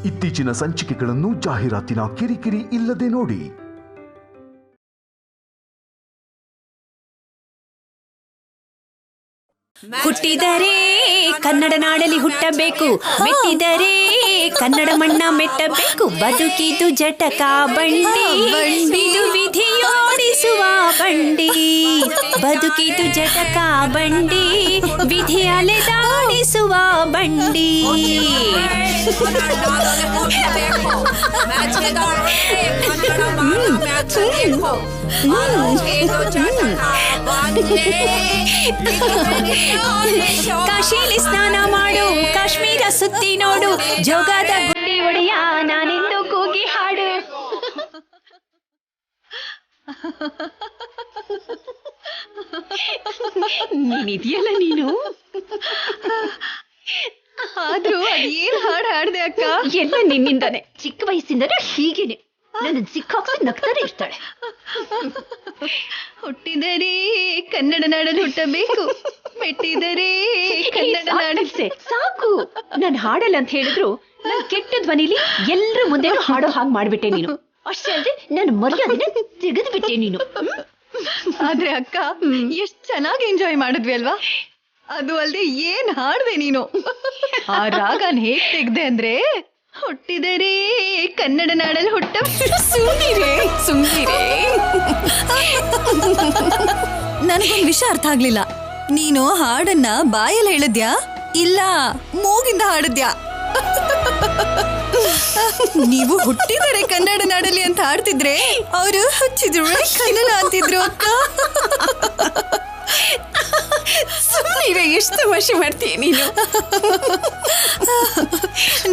ಇತ್ತೀಚಿನ ಸಂಚಿಕೆಗಳನ್ನು ಜಾಹೀರಾತಿನ ಕಿರಿಕಿರಿ ಇಲ್ಲದೆ ನೋಡಿ. ಹುಟ್ಟಿದರೆ ಕನ್ನಡ ನಾಡಲಿ ಹುಟ್ಟಬೇಕು, ಮೆಟ್ಟಿದರೆ ಕನ್ನಡ ಮಣ್ಣ ಮೆಟ್ಟಬೇಕು. ಬದುಕಿದು ಜಟಕ ಬಂಡಿ, ಇದು ವಿಧಿಯೋಡಿಸುವ ಬಂಡಿ. ಬದುಕಿದು ಜಟಕ ಬಂಡಿ, ವಿಧಿ ಅಲೆದಾಡಿಸುವ ಬಂಡಿ. ಕಾಶಿಲಿ ಸ್ನಾನ ಮಾಡು, ಕಾಶ್ಮೀರ ಸುತ್ತಿ ನೋಡು, ಜೋಗದ ಗುಂಡಿ ಒಡೆಯ ನಾನೆಂದು ಕೂಗಿ ಹಾಡು. ನೀನಿದೆಯಲ್ಲ ನೀನು. ಆದ್ರೂ ಅದೇನ್ ಹಾಡು ಹಾಡ್ದೆ ಅಕ್ಕ? ಎಲ್ಲ ನಿನ್ನಿಂದಾನೆ. ಚಿಕ್ಕ ವಯಸ್ಸಿಂದನೂ ಹೀಗೇನೆ. ನನ್ನ ಸಿಕ್ಕಾಕ್ಸಿ ನಗ್ತಾನೆ ಇರ್ತಾಳೆ. ಹುಟ್ಟಿದರೆ ಕನ್ನಡ ನಾಡಲ್ಲಿ ಹುಟ್ಟಬೇಕು, ಮೆಟ್ಟಿದರೆ ಕನ್ನಡ ನಾಡಲ್ಲಿ. ಸಾಕು, ನಾನು ಹಾಡಲ್ಲ ಅಂತ ಹೇಳಿದ್ರು ನನ್ ಕೆಟ್ಟ ಧ್ವನಿಲಿ ಎಲ್ರ ಮುಂದೆ ಹಾಡೋ ಹಾಗೆ ಮಾಡ್ಬಿಟ್ಟೆ ನೀನು. ಅಷ್ಟೇ ಅಲ್ಲದೆ ನಾನು ಮರ್ಯಾದೆನ ತೆಗೆದು ಬಿಟ್ಟೆ ನೀನು. ಆದ್ರೆ ಅಕ್ಕ ಎಷ್ಟ್ ಚೆನ್ನಾಗಿ ಎಂಜಾಯ್ ಮಾಡಿದ್ವಿ ಅಲ್ವಾ? ಅದು ಅಲ್ದೆ ಏನ್ ಹಾಡ್ದೆ ನೀನು. ಆ ರಾಗನ್ ಹೇಗ್ ತೆಗ್ದೆ ಅಂದ್ರೆ, ಹುಟ್ಟಿದರೆ ಕನ್ನಡ ನಾಡಲ್ಲಿ ಹುಟ್ಟ. ಸುಮ್ನಿರೇ. ನನಗೊಂದು ವಿಷಯ ಅರ್ಥ ಆಗ್ಲಿಲ್ಲ. ನೀನು ಹಾಡನ್ನ ಬಾಯಲ್ಲಿ ಹೇಳಿದ್ಯಾ ಇಲ್ಲ ಮೂಗಿಂದ ಹಾಡಿದ್ಯಾ? ನೀವು ಹುಟ್ಟಿದರೆ ಕನ್ನಡ ನಾಡಲ್ಲಿ ಅಂತ ಹಾಡ್ತಿದ್ರೆ ಅವರು ಹಚ್ಚಿದ್ರು ಕನ್ನಡ ಅಂತಿದ್ರು ಅಕ್ಕ. ಸುಮ್ನಿರೇ, ಎಷ್ಟು ತಮಾಷೆ ಮಾಡ್ತೀಯ ನೀನು.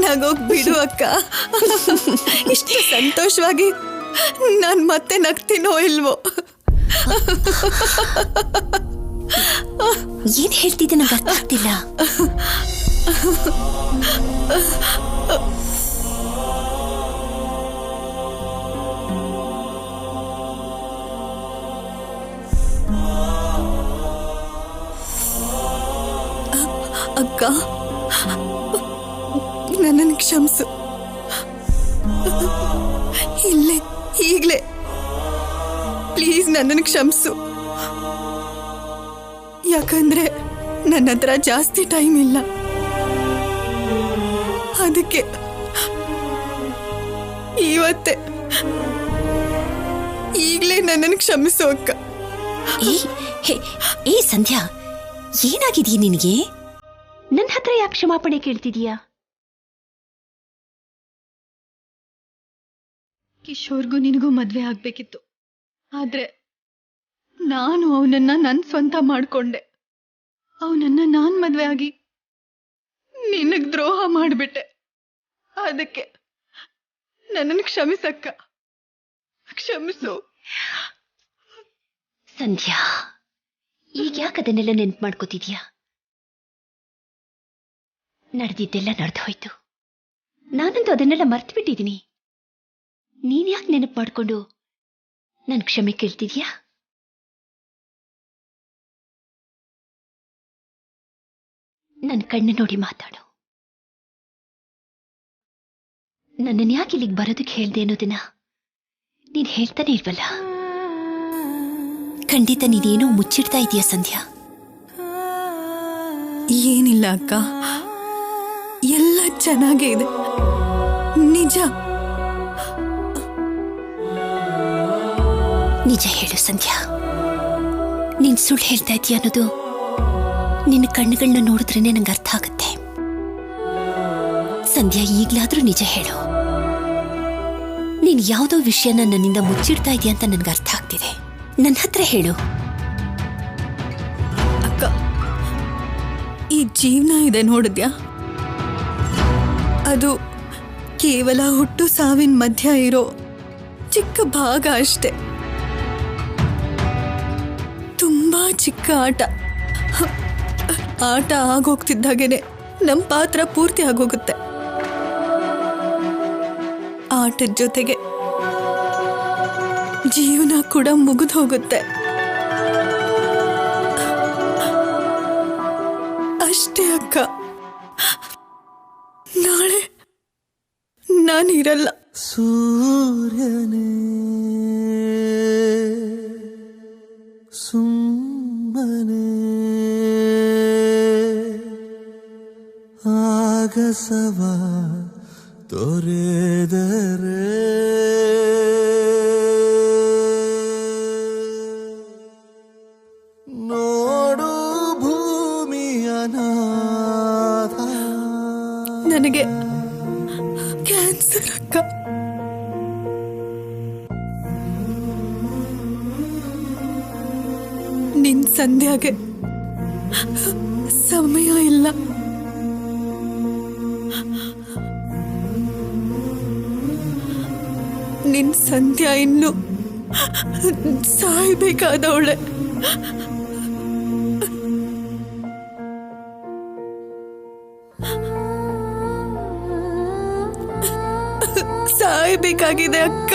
ನಗೋಗ್ ಬಿಡು ಅಕ್ಕ. ಇಷ್ಟು ಸಂತೋಷವಾಗಿ ನಾನ್ ಮತ್ತೆ ನಗ್ತೀನೋ ಇಲ್ವೋ? ಏನ್ ಹೇಳ್ತಿದ್ದೆ ನಂಗೆ ಅರ್ಥ ಆಗ್ತಿಲ್ಲ. ಅಕ್ಕ, ನನ್ನನ್ನು ಕ್ಷಮಿಸು. ಇಲ್ಲೇ ಈಗ್ಲೇ ಪ್ಲೀಸ್ ನನ್ನನ್ನು ಕ್ಷಮಿಸು. ಯಾಕಂದ್ರೆ ನನ್ನ ಹತ್ರ ಜಾಸ್ತಿ ಟೈಮ್ ಇಲ್ಲ. ಅದಕ್ಕೆ ಇವತ್ತೇ ಈಗ್ಲೇ ನನ್ನನ್ನು ಕ್ಷಮಿಸು ಅಕ್ಕ. ಏ ಸಂಧ್ಯಾ, ಏನಾಗಿದೀಯ ನಿನಗೆ? ನನ್ನ ಹತ್ರ ಯಾಕೆ ಕ್ಷಮಾಪಣೆ ಕೇಳ್ತಿದೀಯಾ? ಕಿಶೋರ್ಗೂ ನಿನಗೂ ಮದ್ವೆ ಆಗ್ಬೇಕಿತ್ತು. ಆದ್ರೆ ನಾನು ಅವನನ್ನ ನನ್ ಸ್ವಂತ ಮಾಡ್ಕೊಂಡೆ. ಅವನನ್ನ ನಾನ್ ಮದ್ವೆ ಆಗಿ ನಿನಗ್ ದ್ರೋಹ ಮಾಡ್ಬಿಟ್ಟೆ. ಅದಕ್ಕೆ ನನ್ನನ್ನು ಕ್ಷಮಿಸಕ್ಕ, ಕ್ಷಮಿಸು. ಸಂಧ್ಯಾ, ಈಗ ಯಾಕೆ ಅದನ್ನೆಲ್ಲ ನೆನ್ಪು ಮಾಡ್ಕೋತಿದ್ಯಾ? ನಡೆದಿದ್ದೆಲ್ಲ ನಡೆದು ಹೋಯ್ತು. ನಾನಂತೂ ಅದನ್ನೆಲ್ಲ ಮರ್ತು ಬಿಟ್ಟಿದ್ದೀನಿ. ನೀನ್ ಯಾಕೆ ನೆನಪು ಮಾಡ್ಕೊಂಡು ನನ್ ಕ್ಷಮೆ ಕೇಳ್ತಿದ್ಯಾ? ನನ್ನ ಕಣ್ಣು ನೋಡಿ ಮಾತಾಡು. ನನ್ನನ್ನು ಯಾಕೆ ಇಲ್ಲಿಗೆ ಬರೋದಕ್ಕೆ ಹೇಳ್ದೆ ಅನ್ನೋದನ್ನ ನೀನ್ ಹೇಳ್ತಾನೆ ಇಲ್ವಲ್ಲ. ಖಂಡಿತ ನೀನೇನೋ ಮುಚ್ಚಿಡ್ತಾ ಇದೀಯ ಸಂಧ್ಯಾ. ಏನಿಲ್ಲ ಅಕ್ಕ, ಎಲ್ಲ ಚೆನ್ನಾಗೇ ಇದೆ. ನಿಜ ನಿಜ ಹೇಳು ಸಂಧ್ಯಾ. ನೀನ್ ಸುಳ್ಳು ಹೇಳ್ತಾ ಇದೀಯ ಅನ್ನೋದು ನಿನ್ನ ಕಣ್ಣುಗಳನ್ನ ನೋಡಿದ್ರೇನೆ ನಂಗೆ ಅರ್ಥ ಆಗುತ್ತೆ. ಸಂಧ್ಯಾ, ಈಗ್ಲಾದ್ರೂ ನಿಜ ಹೇಳು. ನೀನ್ ಯಾವುದೋ ವಿಷಯನ ನನ್ನಿಂದ ಮುಚ್ಚಿಡ್ತಾ ಇದೀಯ ಅಂತ ನನ್ಗೆ ಅರ್ಥ ಆಗ್ತಿದೆ. ನನ್ನ ಹತ್ರ ಹೇಳು. ಅಕ್ಕ, ಈ ಜೀವನ ಇದೆ ನೋಡಿದ್ಯಾ? ಅದು ಕೇವಲ ಹುಟ್ಟು ಸಾವಿನ ಮಧ್ಯ ಇರೋ ಚಿಕ್ಕ ಭಾಗ ಅಷ್ಟೆ. ತುಂಬಾ ಚಿಕ್ಕ ಆಟ. ಆಟ ಆಗೋಗ್ತಿದ್ದಾಗೇನೆ ನಮ್ಮ ಪಾತ್ರ ಪೂರ್ತಿ ಆಗೋಗುತ್ತೆ. ಆಟದ ಜೊತೆಗೆ ಜೀವನ ಕೂಡ ಮುಗಿದು ಹೋಗುತ್ತೆ. ಅಷ್ಟೇ ಅಕ್ಕ. ನಾನಿರಲ್ಲ. ಸೂರ್ಯನೇ ಸುಮ್ಮನೆ ಆಗಸವ ತೊರೆದರೆ ನೋಡು ಭೂಮಿಯ ನಾಥ. ನನಗೆ ಕ್ಯಾನ್ಸರ್ ಅಕ್ಕ. ನಿನ್ ಸಂಧ್ಯಾಗೆ ಸಮಯ ಇಲ್ಲ. ನಿನ್ ಸಂಧ್ಯಾ ಇನ್ನು ಸಾಯ್ಬೇಕಾದವಳೆ. ಸಾಯ್ಬೇಕಾಗಿದೆ ಅಕ್ಕ.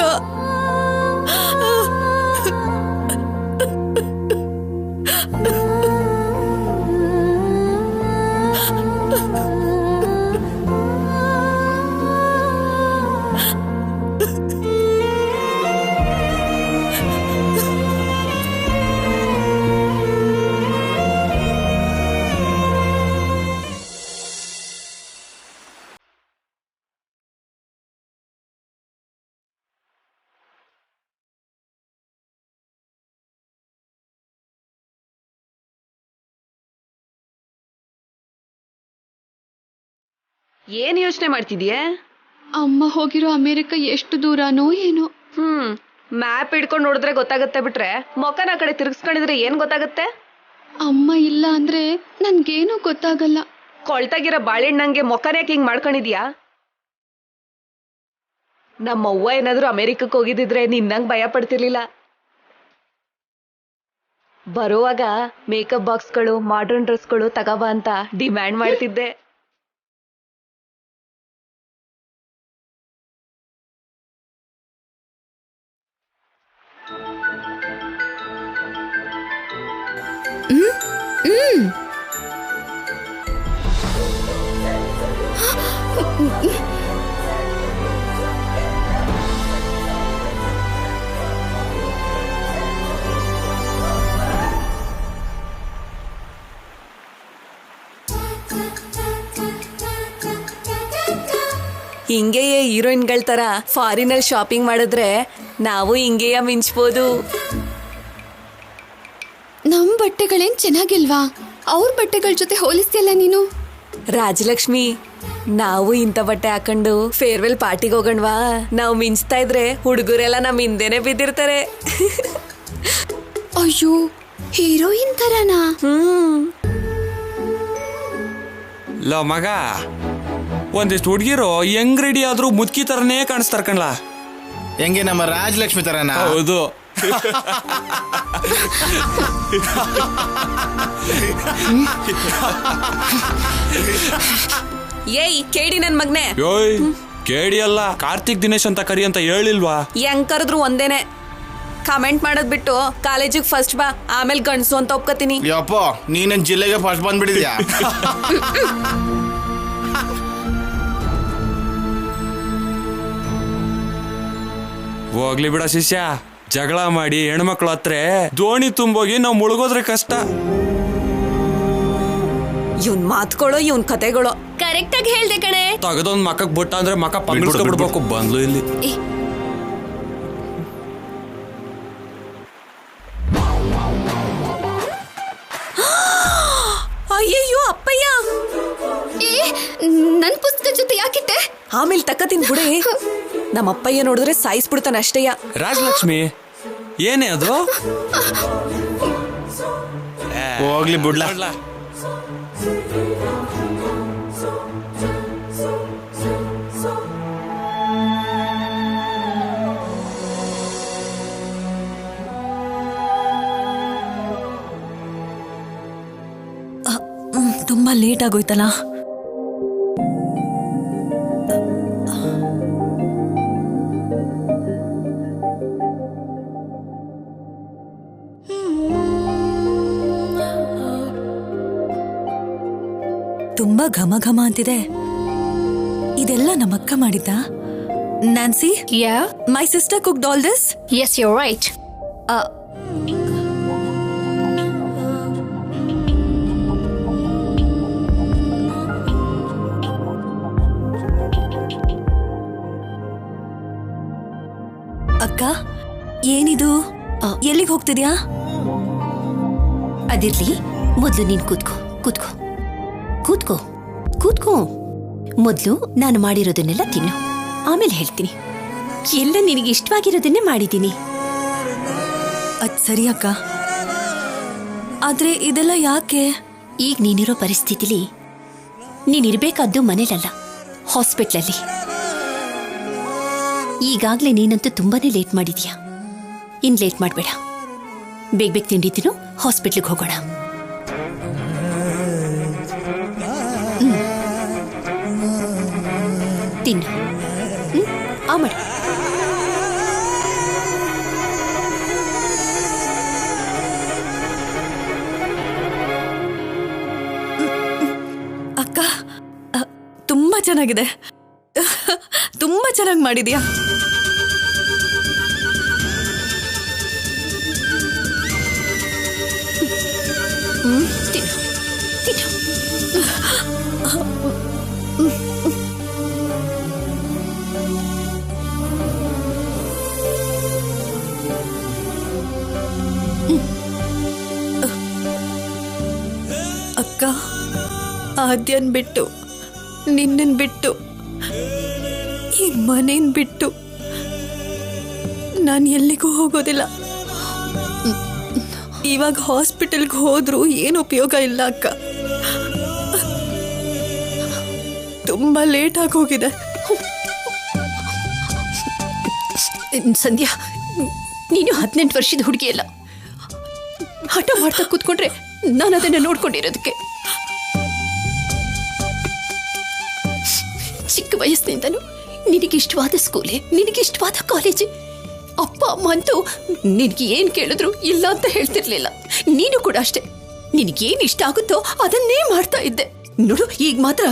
ಏನ್ ಯೋಚನೆ ಮಾಡ್ತಿದ್ಯೆ? ಅಮ್ಮ ಹೋಗಿರೋ ಅಮೆರಿಕ ಎಷ್ಟು ದೂರನೋ ಏನೋ. ಮ್ಯಾಪ್ ಹಿಡ್ಕೊಂಡು ನೋಡಿದ್ರೆ ಗೊತ್ತಾಗತ್ತೆ ಬಿಟ್ರೆ ಮೊಕನ ಕಡೆ ತಿರ್ಗಿಸ್ಕೊಂಡಿದ್ರೆ ಏನ್ ಗೊತ್ತಾಗತ್ತೆ? ಅಮ್ಮ ಇಲ್ಲ ಅಂದ್ರೆ ನನ್ಗೇನು ಗೊತ್ತಾಗಲ್ಲ. ಕೊಳ್ತಾಗಿರೋ ಬಾಳೆಹಣ್ಣಂಗೆ ಮೊಕನ ಯಾಕೆ ಹಿಂಗ್ ಮಾಡ್ಕೊಂಡಿದ್ಯಾ? ನಮ್ಮವ್ವ ಏನಾದ್ರೂ ಅಮೆರಿಕಕ್ಕೆ ಹೋಗಿದ್ರೆ ನಿನ್ನಂಗ್ ಭಯ ಪಡ್ತಿರ್ಲಿಲ್ಲ. ಬರುವಾಗ ಮೇಕಪ್ ಬಾಕ್ಸ್ಗಳು ಮಾಡರ್ನ್ ಡ್ರೆಸ್ಗಳು ತಗೋಬಾ ಅಂತ ಡಿಮ್ಯಾಂಡ್ ಮಾಡ್ತಿದ್ದೆ. ಹಿಂಗೆಯೇ ಹೀರೋಯಿನ್ಗಳ ತರ ಫಾರಿನಲ್ಲಿ ಶಾಪಿಂಗ್ ಮಾಡಿದ್ರೆ ನಾವು ಹಿಂಗೆಯ ಮಿಂಚ್ಬೋದು. ನಮ್ ಬಟ್ಟೆಗಳೇನ್ ಚೆನ್ನಾಗಿಲ್ವಾ? ಅವ್ರ ಬಟ್ಟೆಗಳ ಜೊತೆ ಹೋಲಿಸ್ತಿಯಲ್ಲ ನೀನು. ರಾಜಲಕ್ಷ್ಮಿ, ನಾವು ಇಂಥ ಬಟ್ಟೆ ಹಾಕೊಂಡು ಫೇರ್ವೆಲ್ ಪಾರ್ಟಿಗೆ ಹೋಗಣ್ವಾ? ನಾವು ಮಿಂಚ್ತಾ ಇದ್ರೆ ಹುಡುಗರೆಲ್ಲ ನಮ್ ಹಿಂದೆನೆ ಬಿದ್ದಿರ್ತಾರೆ. ಅಯ್ಯೋ, ಹೀರೋಯಿನ್ ತರನಾ? ಲೋ ಮಗ, ಒಂದಿಷ್ಟು ಹುಡುಗಿರು ಹೆಂಗ್ ರೆಡಿ ಆದ್ರೂ ಮುದ್ಕಿ ತರನೇ ಕಾಣಿಸ್ತಾರ ಕಣ್ಲಾ. ಹೆಂಗೆ ನಮ್ಮ ರಾಜಲಕ್ಷ್ಮಿ ತರನ? ಹೌದು. ಏಯ್ ಕೇಳಿ ನನ್ ಮಗ್ನೆ. ಯೋಯ್ ಕೇಳಿ ಅಲ್ಲ, ಕಾರ್ತಿಕ್ ದಿನೇಶ್ ಅಂತ ಕರಿ ಅಂತ ಹೇಳಿಲ್ವಾ? ಹೆಂಗ್ ಕರೆದ್ರು ಒಂದೇನೆ. ಕಮೆಂಟ್ ಮಾಡೋದ್ ಬಿಟ್ಟು ಕಾಲೇಜಿಗೆ ಫಸ್ಟ್ ಬಾ, ಆಮೇಲೆ ಗಂಡ್ಸು ಅಂತ ಒಪ್ಕೋತೀನಿ. ಯಪ್ಪ, ನೀನನ್ ಜಿಲ್ಲೆಗೆ ಫಸ್ಟ್ ಬಂದ್ಬಿಟ್ಟಿದ್ಯಾ? ಹೋಗ್ಲಿ ಬಿಡ ಶಿಷ್ಯ, ಜಗಳ ಮಾಡಿ ಹೆಣ್ಮಕ್ಳು ಹತ್ರ ದೋಣಿ ತುಂಬೋಗಿ ನಾವು ಮುಳುಗೋದ್ರೆ ಕಷ್ಟ. ಇವನ್ ಮಾತ್ಕೊಳ್ಳೋ ಇವನ್ ಕತೆಗಳು ಕರೆಕ್ಟ್ ಆಗಿ ಹೇಳ್ದೆ ಕಣೆ. ತಗದೊಂದ್ ಮಕ್ಕಕ್ ಬುಟ್ಟ ಅಂದ್ರೆ ಮಕ್ಕ ಬಿಡ್ಬೇಕು. ಬಂದ್ಲು ಇಲ್ಲಿ. ಅಯ್ಯಯ್ಯೋ ಅಪ್ಪಯ್ಯ, ನನ್ ಪುಸ್ತಕ ಜೊತೆ ಯಾಕಿಟ್ಟೆ? ಆಮೇಲೆ ತಕ್ಕತೀನಿ ಬಿಡಿ. ನಮ್ಮ ಅಪ್ಪಯ್ಯ ನೋಡಿದ್ರೆ ಸಾಯಿಸ್ಬಿಡ್ತಾನ ಅಷ್ಟೇಯ. ರಾಜಲಕ್ಷ್ಮಿ, ಏನೇ ಅದು? ಹೋಗ್ಲಿ ಬಿಡ್ಲಾ. ತುಂಬಾ ಲೇಟ್ ಆಗೋಯ್ತಲ್ಲ. ತುಂಬಾ ಘಮ ಘಮ ಅಂತಿದೆ. ಇದೆಲ್ಲ ನಮ್ಮಕ್ಕ ಮಾಡಿದ್ದ? Nancy? Yeah? My sister cooked all this? Yes, you're right. ಅಕ್ಕ ಏನಿದು ಎಲ್ಲಿಗೆ ಹೋಗ್ತಿದ್ಯಾ? ಅದಿರ್ಲಿ, ಮೊದಲು ನೀನ್ ಕೂತ್ಕೋ ಕೂತ್ಕೋ ಕೂತ್ಕೋ ಕೂತ್ಕೋ. ಮೊದಲು ನಾನು ಮಾಡಿರೋದನ್ನೆಲ್ಲ ತಿನ್ನು, ಆಮೇಲೆ ಹೇಳ್ತೀನಿ. ಎಲ್ಲ ನಿನಗೆ ಇಷ್ಟವಾಗಿರೋದನ್ನೇ ಮಾಡಿದ್ದೀನಿ. ಅದ್ ಸರಿ ಅಕ್ಕ, ಆದ್ರೆ ಇದೆಲ್ಲ ಯಾಕೆ? ಈಗ ನೀನಿರೋ ಪರಿಸ್ಥಿತಿಲಿ ನೀನಿರ್ಬೇಕಾದ್ದು ಮನೇಲಲ್ಲ, ಹಾಸ್ಪಿಟ್ಲಲ್ಲಿ. ಈಗಾಗ್ಲೇ ನೀನಂತೂ ತುಂಬಾನೇ ಲೇಟ್ ಮಾಡಿದ್ಯಾ. ಇನ್ ಲೇಟ್ ಮಾಡಬೇಡ, ಬೇಗ ಬೇಗ ತಿಂಡಿ ತಿನ್ನು, ಹಾಸ್ಪಿಟ್ಲಿಗೆ ಹೋಗೋಣ. ತಿನ್ನು. ಆ ಮಾಡಿ. ಅಕ್ಕ ತುಂಬಾ ಚೆನ್ನಾಗಿದೆ, ತುಂಬಾ ಚೆನ್ನಾಗಿ ಮಾಡಿದ್ಯಾ. ತಿನ್ನು ತಿನ್ನು. ಅಕ್ಕ, ಆದ್ಯನ್ ಬಿಟ್ಟು, ನಿನ್ನನ್ ಬಿಟ್ಟು, ಈ ಮನೇನ್ ಬಿಟ್ಟು ನಾನು ಎಲ್ಲಿಗೂ ಹೋಗೋದಿಲ್ಲ. ಇವಾಗ ಹಾಸ್ಪಿಟಲ್ಗೆ ಹೋದ್ರೂ ಏನು ಉಪಯೋಗ ಇಲ್ಲ ಅಕ್ಕ. ತುಂಬಾ ಲೇಟ್ ಆಗಿ ಹೋಗಿದೆ. ಸಂಧ್ಯಾ, ನೀನು 18 ವರ್ಷದ ಹುಡುಗಿ ಅಲ್ಲ. ಹಠ ಮಾಡ್ತಾ ಕೂತ್ಕೊಂಡ್ರೆ ನಾನು ಅದನ್ನ ನೋಡ್ಕೊಂಡಿರೋದಕ್ಕೆ. ಚಿಕ್ಕ ವಯಸ್ಸಿನಿಂದನೂ ನಿನಗಿಷ್ಟವಾದ ಸ್ಕೂಲೇ, ನಿನಗಿಷ್ಟವಾದ ಕಾಲೇಜೇ. ಅಪ್ಪ ಅಮ್ಮ ಅಂತೂ ನಿನಗೆ ಏನ್ ಕೇಳಿದ್ರು ಇಲ್ಲ ಅಂತ ಹೇಳ್ತಿರ್ಲಿಲ್ಲ. ನೀನು ಕೂಡ ಅಷ್ಟೇ, ನಿನಗೇನ್ ಇಷ್ಟ ಆಗುತ್ತೋ ಅದನ್ನೇ ಮಾಡ್ತಾ ಇದ್ದೆ. ನೋಡು, ಈಗ ಮಾತ್ರ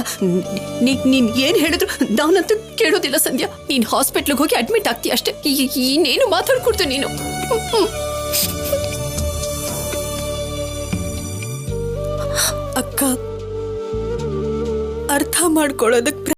ನೀನ್ ಏನ್ ಹೇಳಿದ್ರು ನಾನಂತೂ ಕೇಳೋದಿಲ್ಲ ಸಂಧ್ಯಾ. ನೀನ್ ಹಾಸ್ಪಿಟ್ಲಿಗೆ ಹೋಗಿ ಅಡ್ಮಿಟ್ ಆಗ್ತೀಯ ಅಷ್ಟೇ, ಇನ್ನೇನು ಮಾತಾಡ್ಕೊಡ್ತು ನೀನು. ಅಕ್ಕ, ಅರ್ಥ ಮಾಡ್ಕೊಳ್ಳೋದಕ್ಕೆ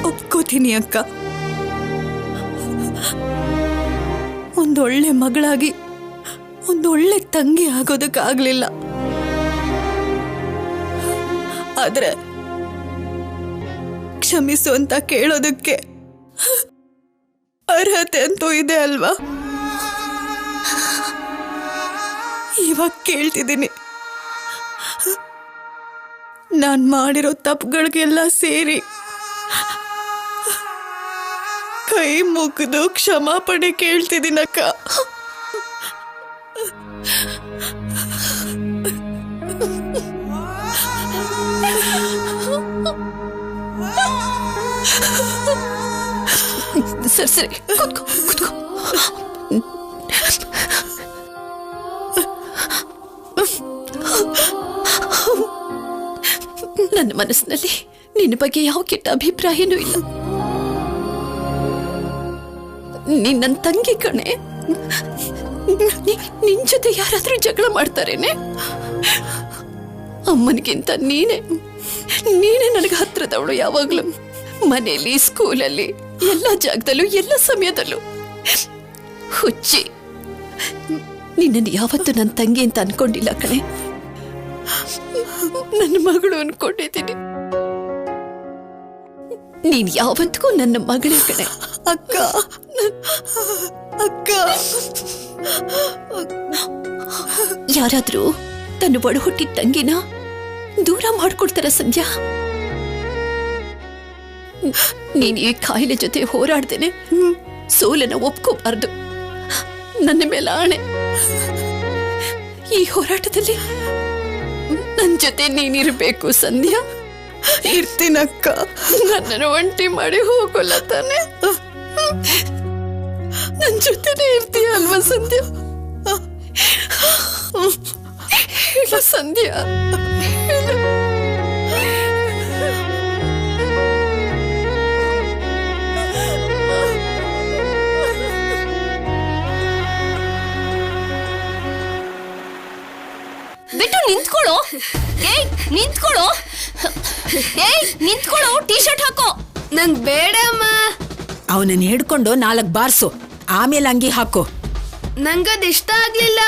ಒಪ್ಕೋತೀನಿ ಅಕ್ಕ. ಒಂದೊಳ್ಳೆ ಮಗಳಾಗಿ ಒಂದೊಳ್ಳೆ ತಂಗಿ ಆಗೋದಕ್ಕಾಗ್ಲಿಲ್ಲ. ಆದ್ರೆ ಕ್ಷಮಿಸು ಅಂತ ಕೇಳೋದಕ್ಕೆ ಅರ್ಹತೆ ಅಂತೂ ಇದೆ ಅಲ್ವಾ? ಇವಾಗ ಕೇಳ್ತಿದ್ದೀನಿ. ನಾನ್ ಮಾಡಿರೋ ತಪ್ಪುಗಳಿಗೆಲ್ಲ ಸೇರಿ ಕೈ ಮುಗಿದು ಕ್ಷಮಾಪಣೆ ಕೇಳ್ತಿದ್ದೀನಕ್ಕ. ಸರಿ ಸರಿ, ಕೂತ್ಕೋ ಕೂತ್ಕೋ. ನನ್ನ ಮನಸ್ಸಿನಲ್ಲಿ ನಿನ್ನ ಬಗ್ಗೆ ಯಾವ ಕೆಟ್ಟ ಅಭಿಪ್ರಾಯನೂ ಇಲ್ಲ. ನಿನ್ನ ತಂಗಿ ಕಣೆ. ನಿನ್ ಜೊತೆ ಯಾರಾದ್ರೂ ಜಗಳ ಮಾಡ್ತಾರೇನೆ? ಅಮ್ಮನಿಗಿಂತ ನೀನೇ ನನಗೆ ಹತ್ರದವಳು. ಯಾವಾಗ್ಲೂ ಮನೆಯಲ್ಲಿ, ಸ್ಕೂಲಲ್ಲಿ, ಎಲ್ಲ ಜಾಗದಲ್ಲೂ, ಎಲ್ಲ ಸಮಯದಲ್ಲೂ. ಹುಚ್ಚಿ, ನಿನ್ನನ್ನು ಯಾವತ್ತೂ ನನ್ನ ತಂಗಿ ಅಂತ ಅನ್ಕೊಂಡಿಲ್ಲ ಕಣೆ. ನನ್ನ ಮಗಳು ಅನ್ಕೊಂಡಿದ್ದೀನಿ. ನೀನ್ ಯಾವತ್ತಿಗೂ ನನ್ನ ಮಗಳೇ ಕಣೆ. ಅಕ್ಕ, ಅಕ್ಕ ಯಾರಾದ್ರೂ ತನ್ನ ಒಡ ಹುಟ್ಟಿದ ತಂಗಿನ ದೂರ ಮಾಡ್ಕೊಡ್ತಾರ ಸಂಧ್ಯಾ? ನೀನ್ ಈ ಕಾಯಿಲೆ ಜೊತೆ ಹೋರಾಡ್ದೇನೆ ಸೋಲನ ಒಪ್ಕೋಬಾರ್ದು. ನನ್ನ ಮೇಲೆ ಆಣೆ, ಈ ಹೋರಾಟದಲ್ಲಿ ನನ್ ಜೊತೆ ನೀನಿರ್ಬೇಕು ಸಂಧ್ಯಾ. ಇರ್ತೀನಕ್ಕ. ನನ್ನನ್ನು ಒಂಟಿ ಮಾಡಿ ಹೋಗಲ್ಲ ತಾನೆ? ನನ್ ಜೊತೆನೇ ಇರ್ತೀಯ ಅಲ್ವಾ ಸಂಧ್ಯಾ? ಹೇಳು ಸಂಧ್ಯಾ. ಬಿಟ್ಟು ನಿಂತ್ಕೊಳ್ಳೋ. ಏಯ್ ನಿಂತ್ಕೊಳ್ಳೋ. ಏಯ್ ನಿಂತ್ಕೊಳ್ಳೋ. ಟೀ ಶರ್ಟ್ ಹಾಕೋ. ನಂಗ್ ಬೇಡಮ್ಮ. ಅವನನ್ನ ಹಿಡ್ಕೊಂಡು 4 ಬಾರ್ಸು, ಆಮೇಲೆ ಅಂಗಿ ಹಾಕು. ನಂಗದ್ ಇಷ್ಟ ಆಗ್ಲಿಲ್ಲ.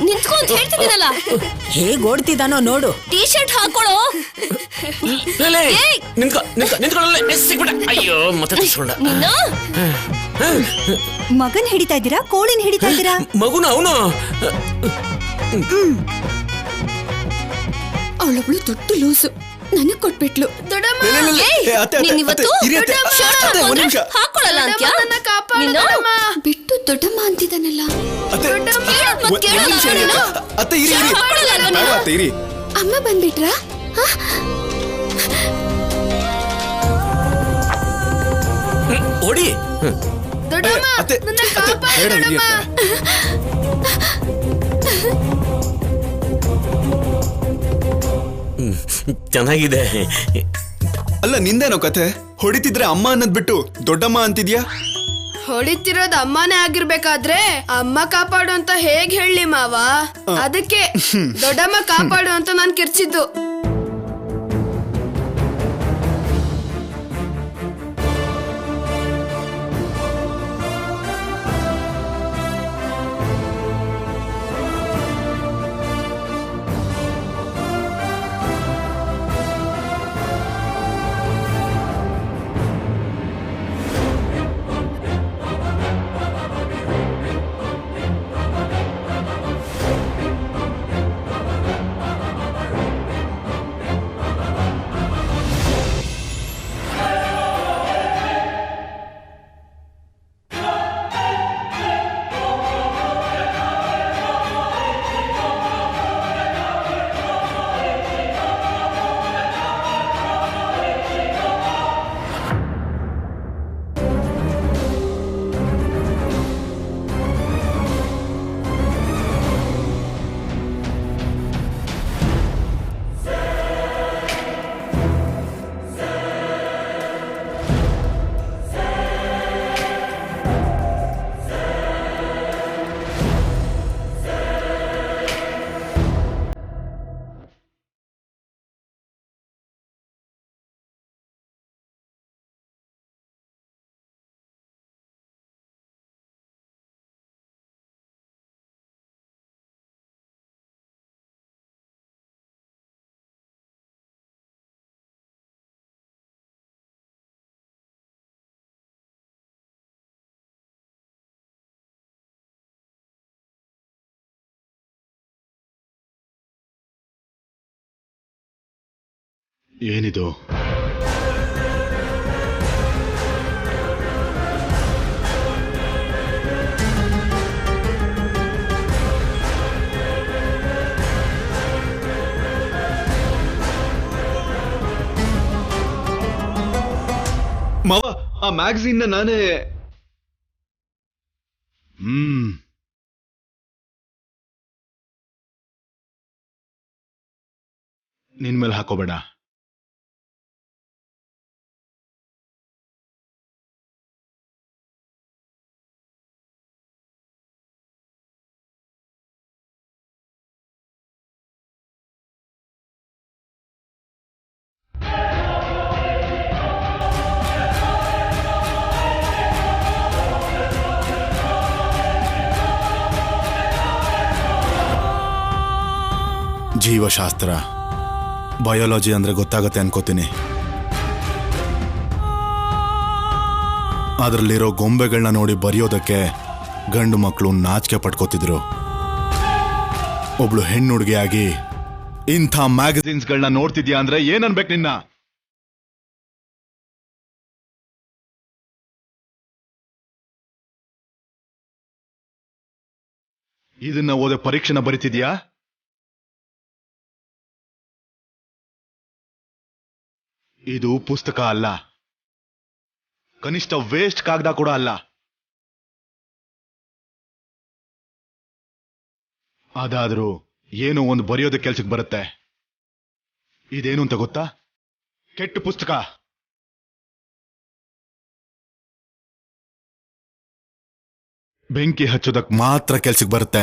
ನಿಂತ್ಕೊಂತ ಹೇಳ್ತಿದ್ದೀನಲ್ಲ. ಹೇಗ್ ಓಡ್ತಿದಾನೋ ನೋಡು. ಟೀ ಶರ್ಟ್ ಹಾಕೊಳ್ಳೋ. ಅಯ್ಯೋ ಮತ್ತೆ ಮಗನ್ ಹಿಡಿತಾ ಇದ್ದೀರಾ, ಕೋಳಿನ ಹಿಡಿತಾ ಇದ್ದೀರಾ? ಮಗುನ ಅವನು ಅವಳೊಬ್ಳು ದೊಡ್ಡ ಲೂಸು, ನನಗ್ ಕೊಟ್ಬಿಟ್ಲು. ಹಾಕೊಳ್ಳಲ್ಲ ಬಿಟ್ಟು ದೊಡ್ಡಮ್ಮ ಅಂತಿದ್ದಾನಲ್ಲ. ಅಮ್ಮ ಬಂದ್ಬಿಟ್ರಾ? ಹೊಡಿ. ಚೆನ್ನಾಗಿದೆ. ಅಲ್ಲ ನಿಂದೇನೋ ಕತೆ? ಹೊಡಿತಿದ್ರೆ ಅಮ್ಮ ಅನ್ನದ್ ಬಿಟ್ಟು ದೊಡ್ಡಮ್ಮ ಅಂತಿದ್ಯಾ? ಹೊಡಿತಿರೋದು ಅಮ್ಮನೇ ಆಗಿರ್ಬೇಕಾದ್ರೆ ಅಮ್ಮ ಕಾಪಾಡು ಅಂತ ಹೇಗ್ ಹೇಳಿ ಮಾವ? ಅದಕ್ಕೆ ದೊಡ್ಡಮ್ಮ ಕಾಪಾಡು ಅಂತ ನಾನ್ ಕಿರ್ಚಿದ್ದು. ಏನಿದು? ಮಾವ, ಆ ಮ್ಯಾಗಝೀನ್ ನಾನೇ ನಿನ್ ಮೇಲೆ ಹಾಕೋಬೇಡ. ಜೀವಶಾಸ್ತ್ರ ಬಯಾಲಜಿ ಅಂದ್ರೆ ಗೊತ್ತಾಗತ್ತೆ ಅನ್ಕೋತೀನಿ. ಅದರಲ್ಲಿರೋ ಗೊಂಬೆಗಳನ್ನ ನೋಡಿ ಬರೆಯೋದಕ್ಕೆ ಗಂಡು ಮಕ್ಕಳು ನಾಚಿಕೆ ಪಡ್ಕೋತಿದ್ರು. ಒಬ್ಳು ಹೆಣ್ಣು ಹುಡುಗಿಯಾಗಿ ಇಂಥ ಮ್ಯಾಗಝಿನ್ಸ್ಗಳನ್ನ ನೋಡ್ತಿದ್ಯಾ ಅಂದ್ರೆ ಏನನ್ಬೇಕು ನಿನ್ನ? ಇದನ್ನ ಓದೆ ಪರೀಕ್ಷೆನ ಬರಿತಿದ್ಯಾ? ಇದು ಪುಸ್ತಕ ಅಲ್ಲ, ಕನಿಷ್ಠ ವೇಸ್ಟ್ ಕಾಗದ ಕೂಡ ಅಲ್ಲ. ಅದಾದ್ರೂ ಏನೋ ಒಂದು ಬರೆಯೋದ ಕೆಲ್ಸಕ್ಕೆ ಬರುತ್ತೆ. ಇದೇನು ಅಂತ ಗೊತ್ತಾ? ಕೆಟ್ಟ ಪುಸ್ತಕ. ಬೆಂಕಿ ಹಚ್ಚೋದಕ್ ಮಾತ್ರ ಕೆಲ್ಸಕ್ಕೆ ಬರುತ್ತೆ.